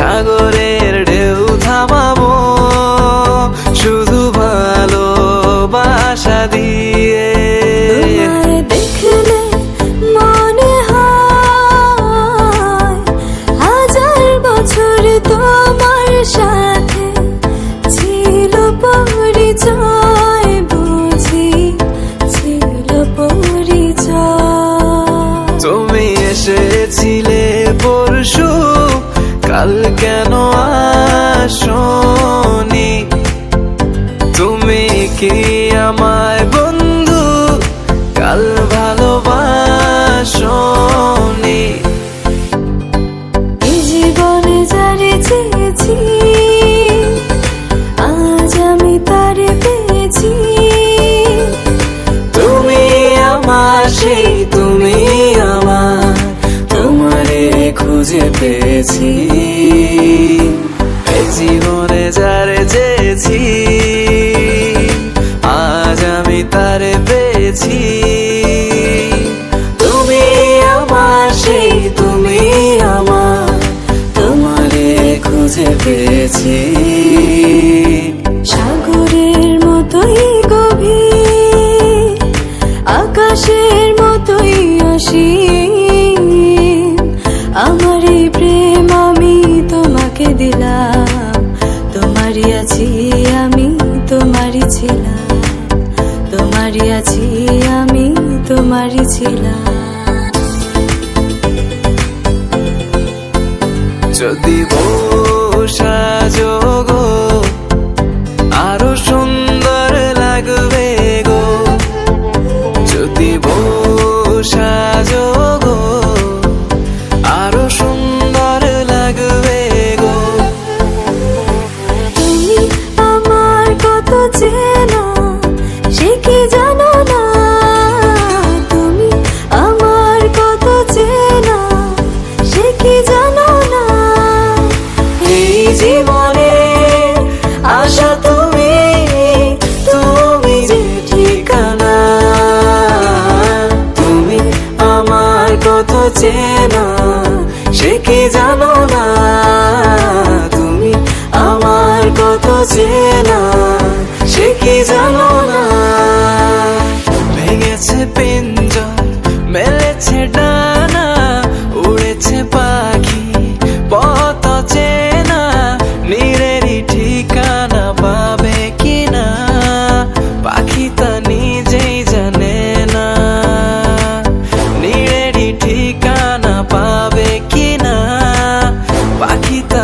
সাগরের ঢেউ থামাবো শুধু ভালোবাসা দিয়ে। তোমায় দেখলে মনে হয় হাজার বছর তোমার সাথে ছিল পরিচয়, বুঝি ছিল পরিচয়। তুমি এসেছিলে পরশু, কাল কেন আসোনি? তুমি কি আমায় বন্ধু কাল ভালোবাসোনি? এই জীবনে যারে চেয়েছি আজ আমি তারে পেয়েছি। তুমি আমার সেই তুমি আমার, তোমারে খুঁজে পেয়েছি। এই জীবনে যারে চেয়েছি আজ আমি তারে পেয়েছি। তুমি আমার সেই তুমি আমার, তোমারে খুঁজে পেয়েছি। সাগরের মতোই গভীর, আকাশের মতোই অসীম, আমার এই প্রেম আমি তোমাকে দিলাম। তোমারই আছি আমি, তোমারই ছিলাম, তোমারই আছি আমি, তোমারই ছিলাম। যদি সাজো গো আরো সুন্দর লাগবে গো, যদি সাজো গো আরো সুন্দর লাগবে গো। তুমি আমার কত চেনা সে কি জানো না, তুমি আমার কত চেনা সে কি জানো না। এই জীবনে আশা তুমি, তুমি যে ঠিকানা। তুমি আমার কত চেনা সে কি জানো না, তুমি আমার কত চেনা সে কি জানো না। ভেঙেছে পিঞ্জর মেলেছে ডানা, উড়েছে পাখি পথ চেনা, নীড়েরই ঠিকানা পাবে কিনা পাখি তা নিজেই জানে না। নীড়েরই ঠিকানা পাবে কিনা পাখি তা